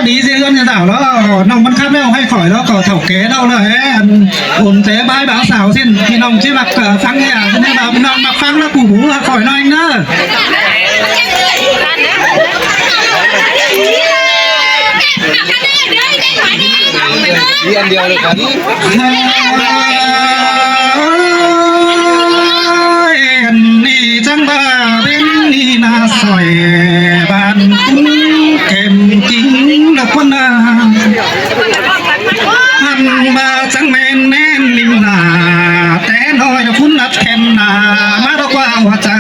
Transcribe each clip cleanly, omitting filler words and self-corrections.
đi dễ hơn nhà đảo đó nòng vẫn khắp đâu hay khỏi đó cỏ thảo kế đâu là ổn thế bãi báo xảo xin thì nòng chế mặc phăng nhà cho nên là nòng mặc phăng là củ bú là khỏi nó anh đó đi ăn điều được cả đi đi chẳng ba bên đi na sỏi bàn cũng kèm kính độc quân ăn ba chẳng men nên mình là té nói là phun nát kèm là má đâu qua hoa chờ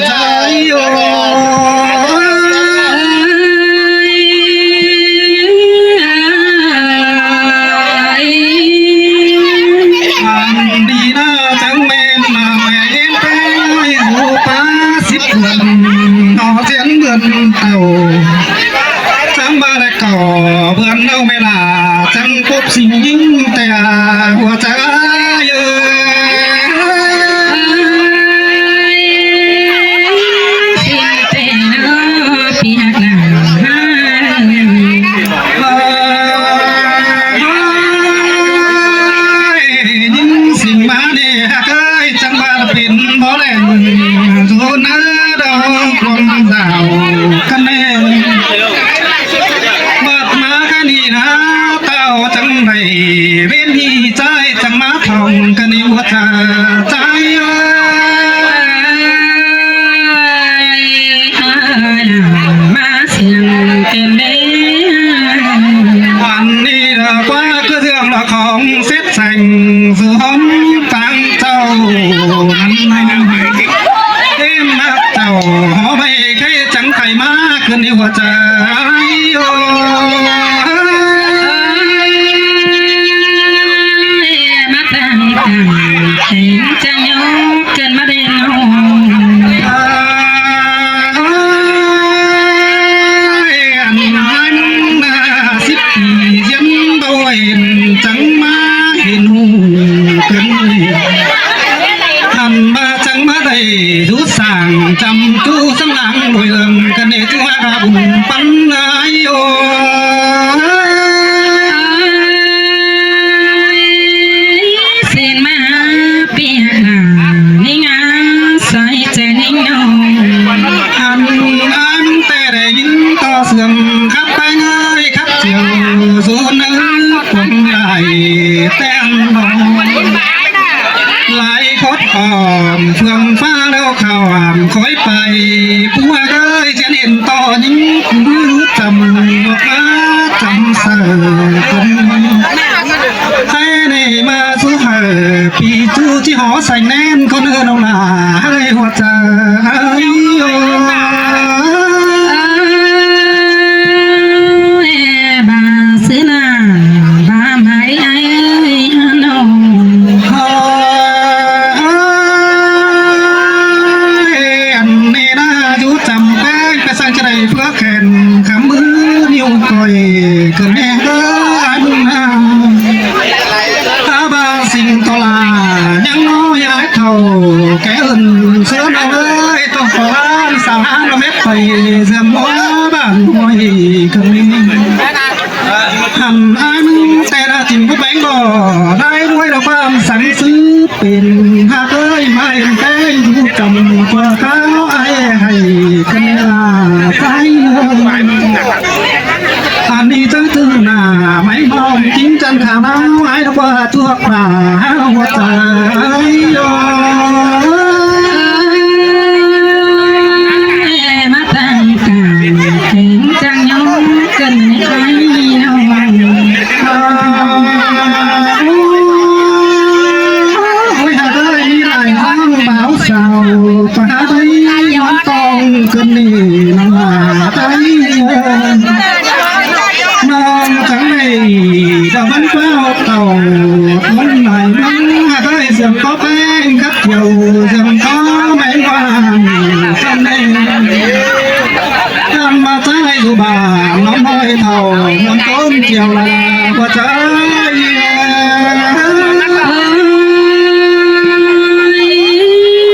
trái đi na chẳng men mà mẹ em tay dù ba xích vườn nó diễn vườn tàu chẳng ba đại cỏ vườn đâu mẹ là chẳng cốp sinh những tè hoa trái bên hi trái chẳng má phòng cái níu trà trái má xiềng tiền đế hoàn đi là qua cứ thường là không xếp thành dù hóm tăng trâu em mắt trâu họ bay cái chẳng phải má cứ níu trái chẳng nhớ cần mắt đen anh xích diễn đôi chẳng má hiền hùng cân thầm ba chẳng má đầy rút sàng chăm chú sắm láng đôi lần cần để thứ hoa bùng bắn ai ô sườn khắp tay ơi khắp chiều dù nữ quần lại tem lại khót hòm phường pha đâu khảo hàm khói bay cua ơi chén hiền to những cứ trầm má trầm sờ thế này mà chú hờ bị chú chỉ họ sành nên con ơi đâu là hơi hoạt hơi cần nghe anh ta ba sinh to là những nói ái thầu kẻ ơn sữa đâu ơi tôi có sao nó mép thầy dầm quá bản ngoài cần đi hẳn anh te ra tìm cái bánh bò đây đuôi đâu có sáng xứ tiền hạ ơi mai cái du cầm qua cáo ai hay cần là cái anh đi tới tư là mấy bông chín chân khảo áo ai đâu qua thuốc bà hoa trời mắt tan càng khiến trang nhóm cần ai đâu ôi hà ơi lại hoang báo sao và thấy nhóm con cần đi nó là thấy non trắng này đã bắn qua tàu con này bắn tới giường có bánh cắt dầu giường có máy vàng trong đây ăn mà trái dù bà nó nói thầu nó tốn chiều là qua trái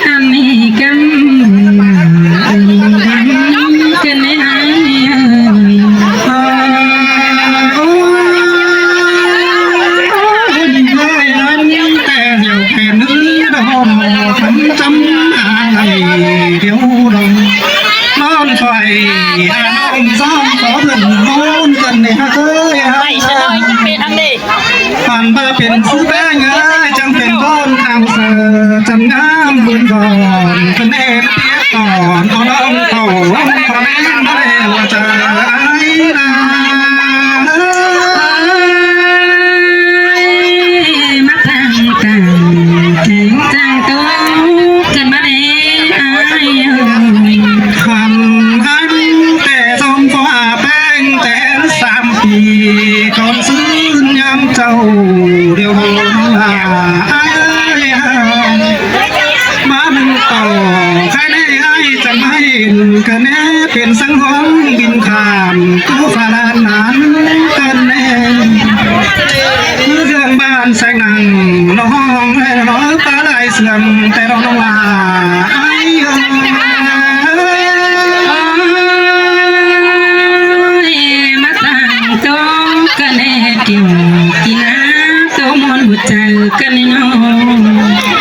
ăn đi cắm cái này พื่อนมอนกันเนี่ยเคยฮะ ไม่ใช่น้อยจะเป็นอันนี้ ผ่านมาเป็นผู้แป้งเอ้ยจังเป็นก้อนทางเสือจำน้ำบุญก่อนคะแนนเตี้ยก่อนเอาน้องเขาขอแม่ไม่ว่าจะไอ้นา มาทางกันแข่งจางตัวกันมาเด้อายคันหันแต่ทรงฟ้าแป้งแต่3 ปีก่อนซื้อยำเจ้าเดียวหามาหนึ่งต่อใครได้ให้จะไม่กันแน่เป็นสังหรณ์บินข้ามตู้ฟ้านั้นกันแน่เรื่องบ้านแสงนังน้องให้ร้อยปลาไหลเสื่อมแต่เราน้องลามาทางตัวกันแน่เดียวกินน้ำตัวมอนหัวใจกันแน่น้อง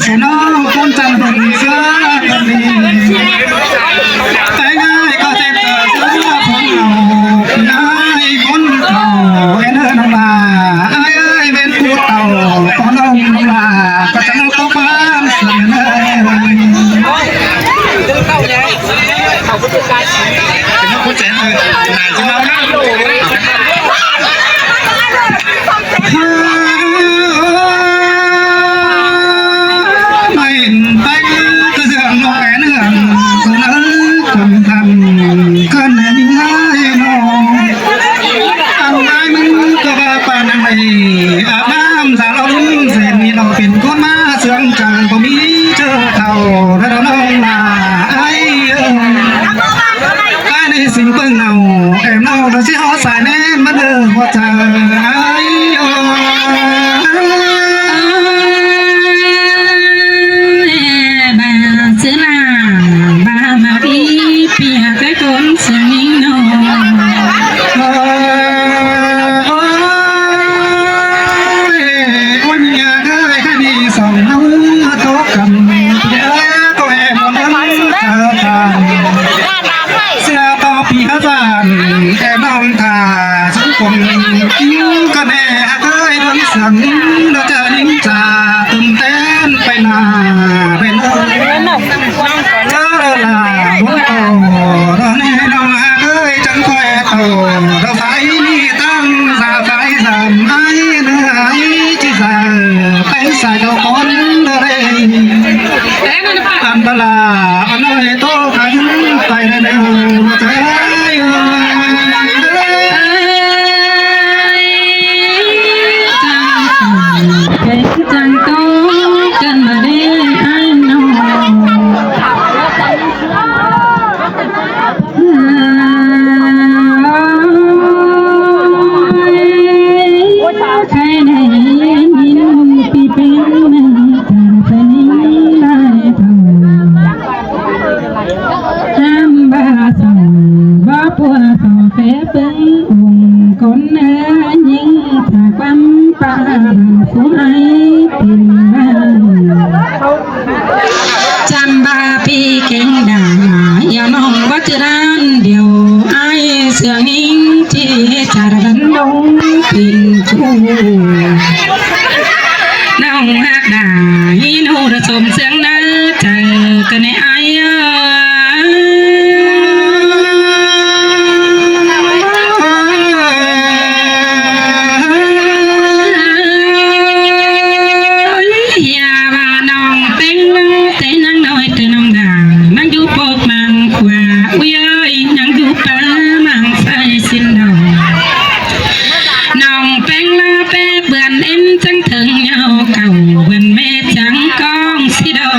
เสนอคนจันทร์เสือกันดีแต่ง่ายก็เจ็บเสือคนเอาง่ายคนเขาเอ็นน้องลาไอ้เป็นผู้เต่าก็น้องลาก็จะน้องต้องบ้านเสือเลยเป็นผู้แจ๋เลยนายจะเมาหน้าอาบน้ำสาวเราเส้นนี้เราเป็นคนมาเสื่องจังผมมีเจอเท่าถ้าเราน้องมาไอ้ในสิ่งเปิ้งเนาแอมเนาเราสิหอสายแน่มาเด้อว่าจะไอ้บาซื้อลาบามาปีเปียกให้คนเสียงน้องแค่น้องตาสังคมยิ้มก็แน่เคยโดนสั่งเราจะนิ่งจ่าตื่นเต้นไปหน้าไปโน่นเจอลาหัวโตเราแน่น้องเคยจังคอยโตเราใส่นี่ตั้งสาใส่สามไอ้เนื้อไอ้ที่ใส่ไปใส่เราคนเลยอันตลาอันน้อยโตขันไปในเดือดใจจังโตกันมาเด้อายน้องใครได้ยินปีเป็นแต่เป็นได้ทำห้ามบ้าส่งบ่ปัวส่งเฟเปิ้งอุ่งคนเนื้อยิงถ้าความป่าผู้ให้เป็นบ้านจำบาปีเก่งด่าอย่ามองว่าจะร้านเดียวไอเสือนิ่งที่จารกันลงปิ่นชูน้องหักด่าฮิโนระสมเสียงน้าเจอกันในไอสิดอ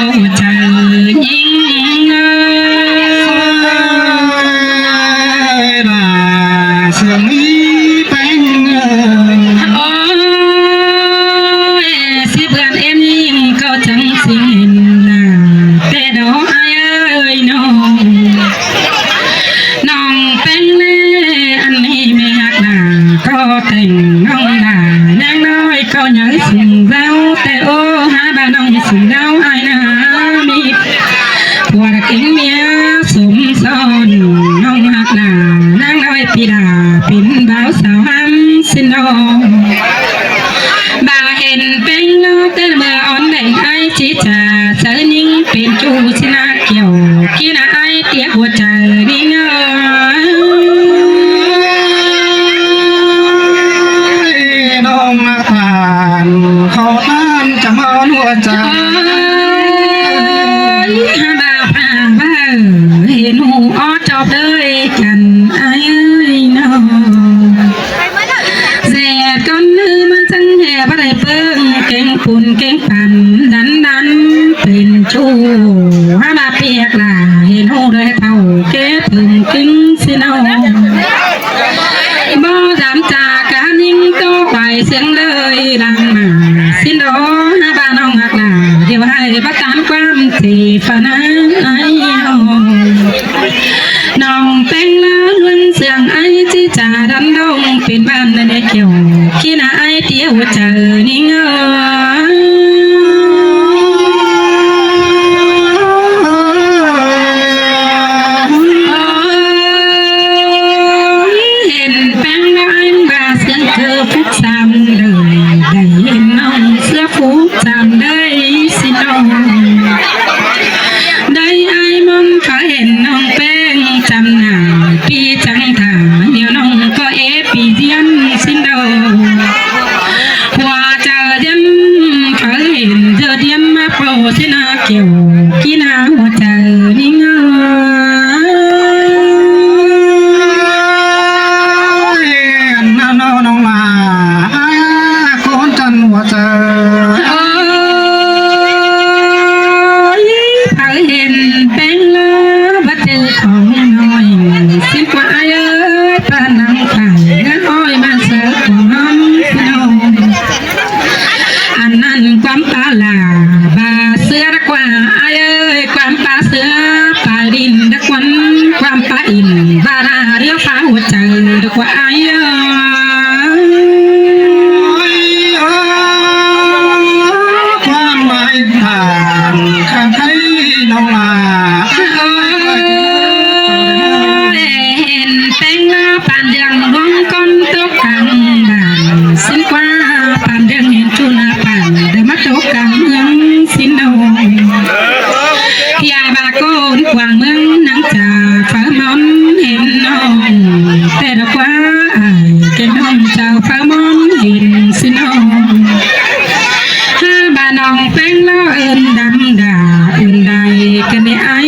sừng rau tè ô hai bà nông sừng rau ai na mi qua kính mía sum son nông hạt là nang nói pi đà pin báo sao ham xin đâu bàเห็นเป็นโลกเตเมื่ออ่อนแบ่งไอจีจ่าเธอนิ่งเป็นจูชินาเกี่ยวกินไอเตี้ยหัวใจนิ่งน้องมาผ่านเขาท่านจะมาหัวใจบ่าวผ่านบ่าเห็นหูอ้อจอบเลยกันไอ้เอ้ยน้องเสียก้อนมือมันจังแห่บ่ได้เปิ้งเก่งปุ่นเก่งปั่นดันเป็นชู้บ่าวเปียกล่ะเห็นหูเลยเท่าเก็บถึงกึ่งสิน้องบ่จำจากการนิ่งโตไปเสียงเลยดังมาสิโดนะบ้านน้องหักล่ะเดี๋ยวให้ประกันความที่ฝันไอ้น้องเป็นละล้วนเสียงไอ้ที่จ่าดันดงเป็นบ้านในเกี่ยวขี้น่าไอ้เตี้ยวเจอนิ่งเกี่ยวกินหัวใจนิ่งน้องมาคนจันหัวใจเผาเห็นเป็นแล้วบัดเจอของน้อยสิ้นกว่าเอ้ยปานนังไข่อ้อยมาเสิร์ฟของน้องอันนั้นความปลาลาบาเสือรักว่าเอ้ยความปลาเสือปลาดินรักวันความปลาอินบาราเรียวฟ้าหัวใจรักว่าเอ้ยความหมายผ่านข้างให้น้องมาเห็นเป็นปานเดืองวงก้นตกกลางบ้านสิ้นกว่าปานเดืองเห็นจุนาปานเดิมาตกกลางเมืองสิ้นโดยาบาโกนกวางเมืองนังจ่าฟ้ามอนเห็นน้องแต่ดอกว่าเก็บน้องเจ้าฟ้ามอนเห็นสิ้นโดบ้านน้องแป้งล้อเอินดำด่าเอินใดกันได้ไอ้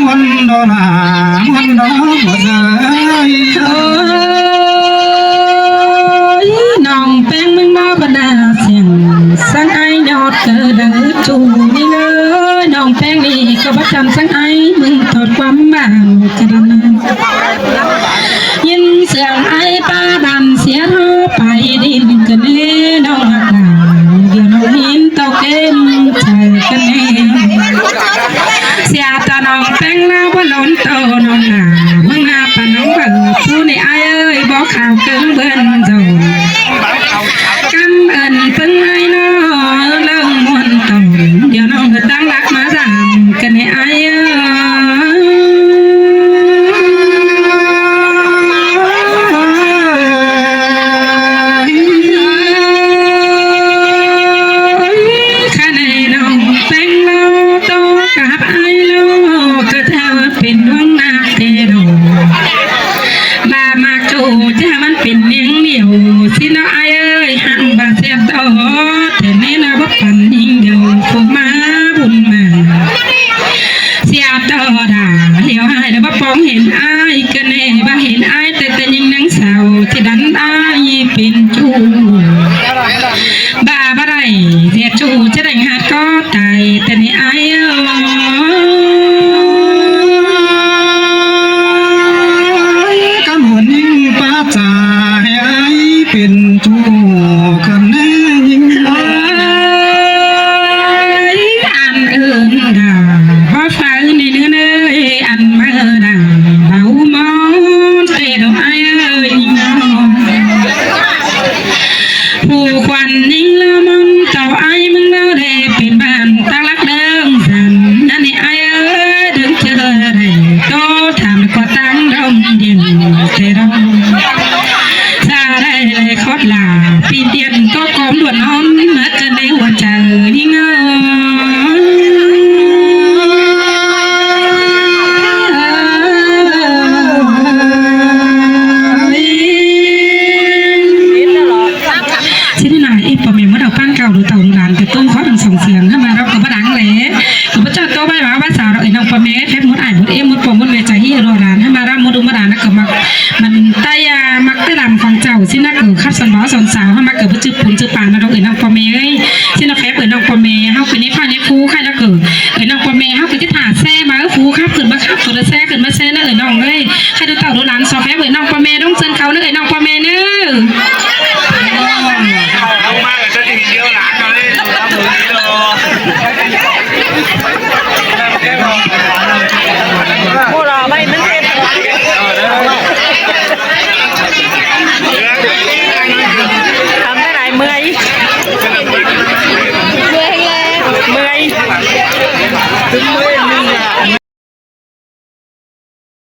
มันโดนมันโดนหัวใจน้องแป้งมึงมาบรรดาเสียงสังไอยอดเกิดเดือจูนี่เลยน้องแป้งนี่ก็ประจำสังไอมึงถอดความบ้างกระดันยินเสียงไอป้าดำเสียเท้าไปดินกันเน่น้องหักหลานเดี๋ยวน้องหินตกเอ็มใจกันเน่เสียตาน้องแป้งแล้วว่าล้นโตน้องหนามึงหาปะน้องเบิดผู้ในไอเอ้ยบอกข่าวเกินเบิ้นโจกำเอิญเพิ่งไอน้อเริ่มมวนตนเดี๋ยวน้องก็ตั้งรักมาสามกันในไอเอ้เป็นดวงนาเตโดบามาโจจะมันเป็นเนียงเหนียวสินะไอเอ้ยหันบาเสียต่อแต่ในนาบปันยิงเดียวฟูมาบุญมาเสียต่อด่าเลี้ยวให้แล้วบปองเห็นไอกันแน่บาเห็นไอแต่ยิงนังสาวที่ดันไอเป็นจูบาบ่ได้เสียจูจะได้หัดก็ตายแต่ในไอเป็นจูกันแน่ยิ่งอันเอิญด่าเพราะฟ้าในเนื้อเนยอันเมื่อด่าเบามองเตะดอกไอ้ ผู้ควันนิ่งละมองเจ้าไอ้มึงเล่าเดเป็นบ้านตั้งรักเดิมสันนั่นนี่ไอ้เอ้ยดึงเจอได้ก็ทำก็ตั้งดมเย็นเทรองซาได้เลยคอดลาปีเตียนก็กอมด่วนน้อมนัดกันในหัวใจยิ่งเก่าหรือเต่าหลานแต่ต้นเขาถึงส่งเสียงถ้ามารับกับบ้านหลังแหล่กับพระเจ้าโตใบหมาภาษาเราไอ้น้องปะเมเพชรมดอ่านมดมดปมมดเวใจที่รอหลานถ้ามารับมดอุมาดานะกับมันตายามักตะลำของเจ้าสินักเกิดขับสันบ่อสอนสาวถ้ามาเกิดพระจืดปุ่นจืดปานนะเราไอ้น้องปะเมสินักแฝงไอ้น้องปะเมเฮาเป็นนี่ฟ้านี่ฟูใครนักเกิดไอ้น้องปะเมเฮาเป็นที่ถาแซ่มาฟูขับขึ้นมาขับขึ้นมาแซ่ขึ้นมาแซ่นะไอ้น้องเลยใครดูเต่าดูหลานสอแฝงไอ้น้องปะเมต้องเซินเขาเนอะไอ้น้องปะเมเนอะ